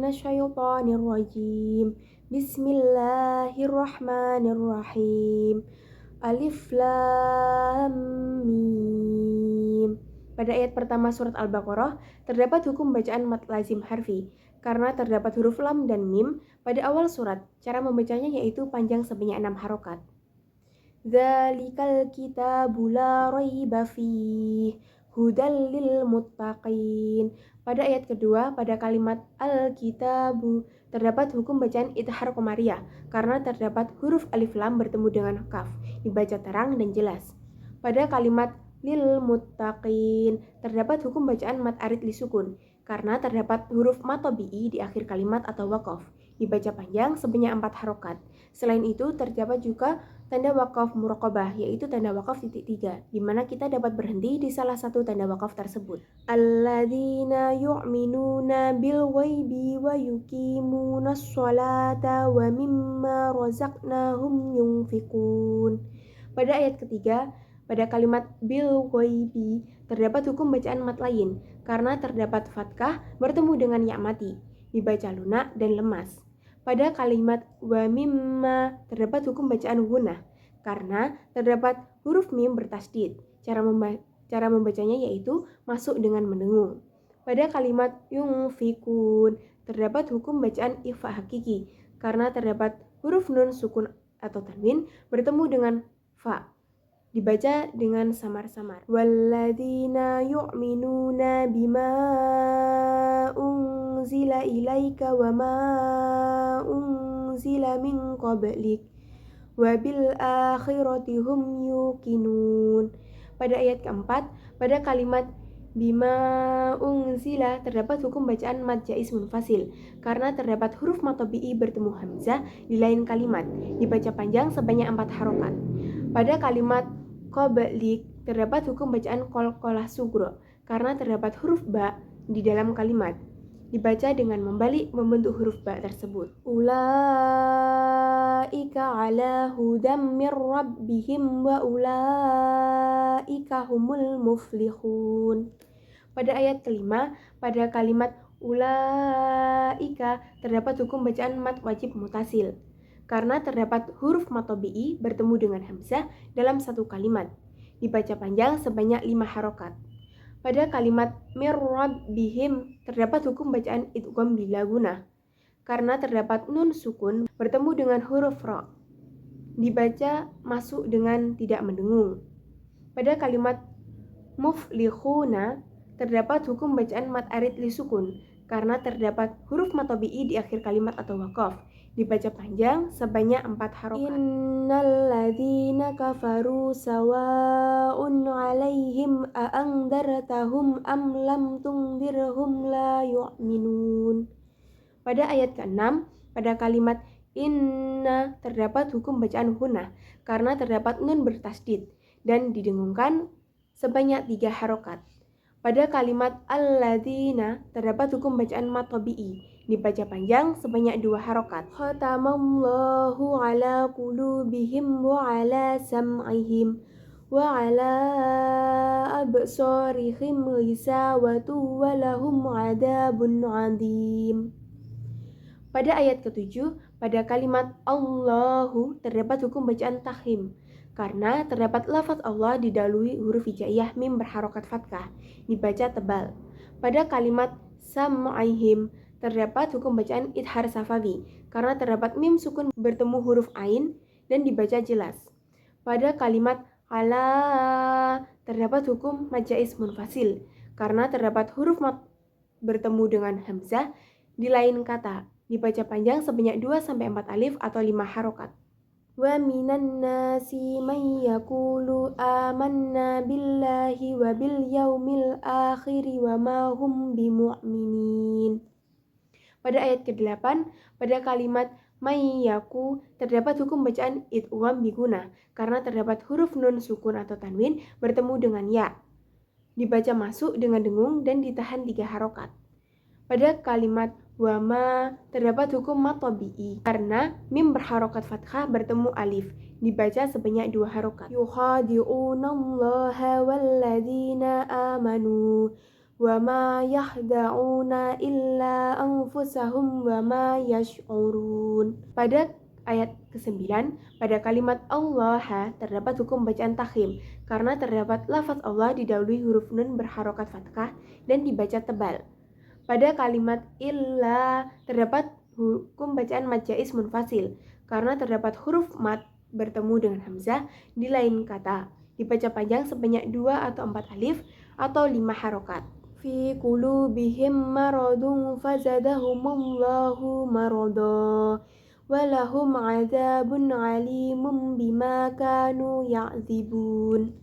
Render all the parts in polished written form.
minasyaitonir rajim. Bismillahirrahmanirrahim. Alif Lam Mim. Pada ayat pertama surat Al-Baqarah terdapat hukum bacaan mad lazim harfi karena terdapat huruf lam dan mim pada awal surat. Cara membacanya yaitu panjang sebanyak 6 harokat. Dzalikal kitabu la raiba fihi hudal lil muttaqin. Pada ayat kedua, pada kalimat al-kitabu terdapat hukum bacaan idhar qamariyah karena terdapat huruf alif lam bertemu dengan kaf, dibaca terang dan jelas. Pada kalimat lil muttaqin terdapat hukum bacaan mad arid li sukun karena terdapat huruf mad tabi'i di akhir kalimat atau waqaf, dibaca panjang sebanyak 4 harokat. Selain itu terdapat juga tanda wakaf muraqabah, yaitu tanda wakaf titik 3, di mana kita dapat berhenti di salah satu tanda wakaf tersebut. Alladzina yu'minuna bil ghaibi wa yuqimunas sholata wa mimma razaqnahum yunfikun. Pada ayat ketiga, pada kalimat bil ghaibi terdapat hukum bacaan mad lain karena terdapat fathah bertemu dengan ya mati, dibaca lunak dan lemas. Pada kalimat wa mimma terdapat hukum bacaan gunnah karena terdapat huruf mim bertasdid. Cara membacanya yaitu masuk dengan mendengung. Pada kalimat yunfikun terdapat hukum bacaan ikhfa hakiki karena terdapat huruf nun sukun atau tanwin bertemu dengan fa, dibaca dengan samar-samar. Walladzina yu'minuna bima unzila ilaika wa ma unzila min qablik wa bil akhirati hum yuqinun. Pada ayat keempat, pada kalimat bima unzila terdapat hukum bacaan mad jaiz munfasil karena terdapat huruf mad tabi'i bertemu hamzah di lain kalimat, dibaca panjang sebanyak 4 harokat. Pada kalimat qablik terdapat hukum bacaan qalqalah sugro karena terdapat huruf ba di dalam kalimat, dibaca dengan membalik membentuk huruf ba tersebut. Ulaika ala hudam mir rabbihim wa ulaika humul muflihun. Pada ayat kelima, pada kalimat ulaika terdapat hukum bacaan mad wajib mutasil karena terdapat huruf mad tabi'i bertemu dengan hamzah dalam satu kalimat, dibaca panjang sebanyak 5 harokat. Pada kalimat mir rabbihim terdapat hukum bacaan idgham bila gunnah karena terdapat nun sukun bertemu dengan huruf ra, dibaca masuk dengan tidak mendengung. Pada kalimat muflihuna terdapat hukum bacaan mad arid li sukun karena terdapat huruf mad tabi'i di akhir kalimat atau waqaf, dibaca panjang sebanyak 4 harokat. Innal ladzina kafaru sawa'un 'alaihim a andartahum am lam tundirhum la yu'minun. Pada ayat ke-6, pada kalimat inna terdapat hukum bacaan gunnah karena terdapat nun bertasdid dan didengungkan sebanyak 3 harokat. Pada kalimat alladzina terdapat hukum bacaan mad tabi'i, dibaca panjang sebanyak 2 harokat. Khatamallahu ala qulubihim wa ala sam'ihim wa ala absarihim ghisawatu wa lahum adabun adim. Pada ayat ke-7, pada kalimat Allahu terdapat hukum bacaan takhim karena terdapat lafaz Allah didahului huruf hijaiyah mim berharokat fathah, dibaca tebal. Pada kalimat sam'ihim terdapat hukum bacaan idhar safawi karena terdapat mim sukun bertemu huruf ain dan dibaca jelas. Pada kalimat ala terdapat hukum mad jaiz munfasil karena terdapat huruf mad bertemu dengan hamzah di lain kata, dibaca panjang sebanyak 2-4 alif atau 5 harokat. Wa minan nasi may yaqulu amanna billahi wa bil yaumil akhiri wa ma hum bimu'minin. Pada ayat ke-8, pada kalimat may yaku terdapat hukum bacaan idgham bi gunnah karena terdapat huruf nun sukun atau tanwin bertemu dengan ya, dibaca masuk dengan dengung dan ditahan 3 harokat. Pada kalimat wama terdapat hukum mad tabi'i karena mim berharokat fathah bertemu alif, dibaca sebanyak 2 harokat. Yukhadi'unallaha walladzina amanu wa ma yahda'una illa anfusahum wa ma yash'urun. Pada ayat ke-9, pada kalimat Allah terdapat hukum bacaan takhim karena terdapat lafaz Allah didahului huruf nun berharokat fathah dan dibaca tebal. Pada kalimat illa terdapat hukum bacaan mad jaiz munfasil karena terdapat huruf mad bertemu dengan hamzah di lain kata, dibaca panjang sebanyak 2 atau 4 alif atau 5 harokat. Fi qulubihim maradun fazadahumullahu marada walahum adzabun alimun bima kanu ya'dzibun.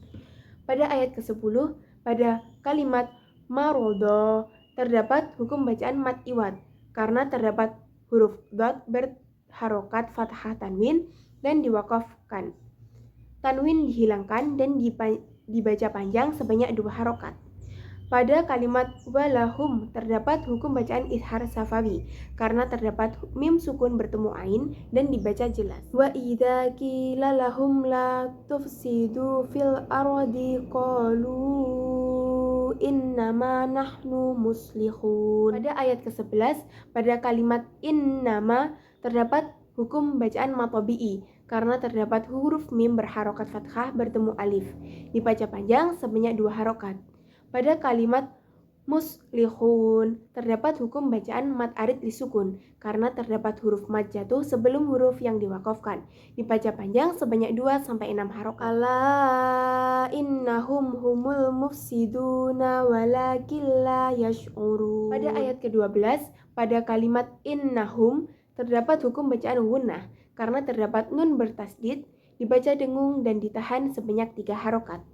Pada ayat ke-10, pada kalimat marodo terdapat hukum bacaan mad iwad karena terdapat huruf dot berharokat fathah tanwin dan diwakafkan. Tanwin dihilangkan dan dibaca panjang sebanyak 2 harokat. Pada kalimat walahum terdapat hukum bacaan izhar safawi karena terdapat mim sukun bertemu ain dan dibaca jelas. Wa idza qila lahum la tufsidu fil ardi qalu innama nahnu muslihun. Pada ayat ke-11, pada kalimat innama terdapat hukum bacaan matobi'i karena terdapat huruf mim berharokat fathah bertemu alif, dibaca panjang sebanyak 2 harokat. Pada kalimat muslihun terdapat hukum bacaan mad arid disukun karena terdapat huruf mad jatuh sebelum huruf yang diwakafkan, dibaca panjang sebanyak 2-6 harokat. Ala innahum humul mufsiduna walakin la yash'urun. Pada ayat ke-12, pada kalimat innahum terdapat hukum bacaan gunnah karena terdapat nun bertasdid, dibaca dengung dan ditahan sebanyak 3 harokat.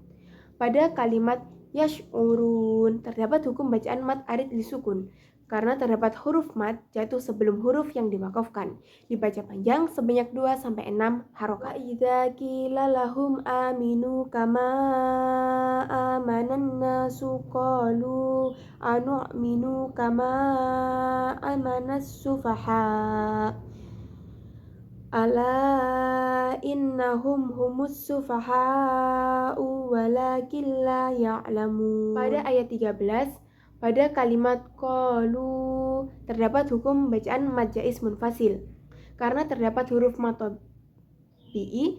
Pada kalimat yash'urun terdapat hukum bacaan mad arid disukun karena terdapat huruf mad jatuh sebelum huruf yang diwakafkan, dibaca panjang sebanyak 2-6 harokat. Idza qila lahum aminu kama amanan nasu qalu anu'minu kama amanas sufaha ala innahum humus sufaha'u walakin la ya'lamun. Pada ayat 13, pada kalimat qalu terdapat hukum bacaan mad jaiz munfasil karena terdapat huruf mad tabi'i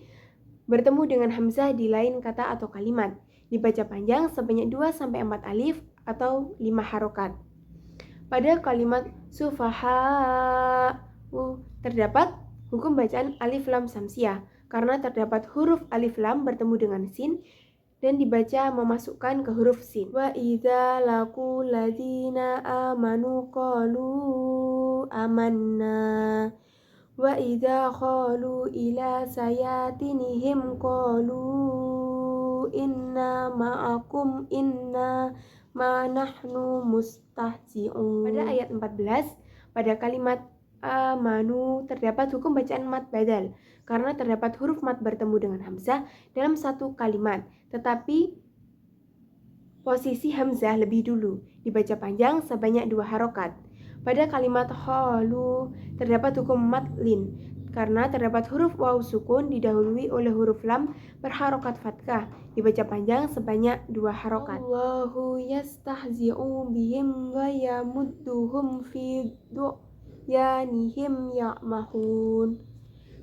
bertemu dengan hamzah di lain kata atau kalimat, dibaca panjang sebanyak 2-4 alif atau 5 harokat. Pada kalimat sufaha'u terdapat hukum bacaan alif lam samsiah karena terdapat huruf alif lam bertemu dengan sin dan dibaca memasukkan ke huruf sin. Wa idza laqul ladzina amanu qalu amanna wa idza qalu ila sayatinihim qalu inna ma'akum inna ma nahnu mustahzi'un. Pada ayat 14, pada kalimat amanu terdapat hukum bacaan mad badal karena terdapat huruf mad bertemu dengan hamzah dalam satu kalimat, tetapi posisi hamzah lebih dulu, dibaca panjang sebanyak 2 harokat. Pada kalimat halu terdapat hukum mad lin karena terdapat huruf waw sukun didahului oleh huruf lam berharokat fathah, dibaca panjang sebanyak 2 harokat. Allahu yastahzi'u bihim wa yamudduhum fi yanihim ya'mahun.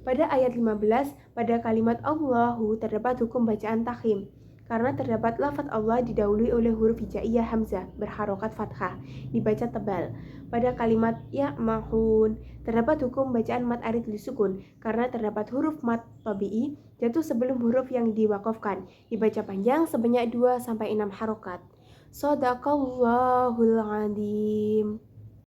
Pada ayat 15, pada kalimat Allahu terdapat hukum bacaan takhim karena terdapat lafaz Allah didahului oleh huruf hijaiyah hamzah berharokat fathah, dibaca tebal. Pada kalimat ya'mahun terdapat hukum bacaan mad arid disukun karena terdapat huruf mad tabi'i jatuh sebelum huruf yang diwakafkan, dibaca panjang sebanyak 2-6 harokat. Shadaqallahul adzim.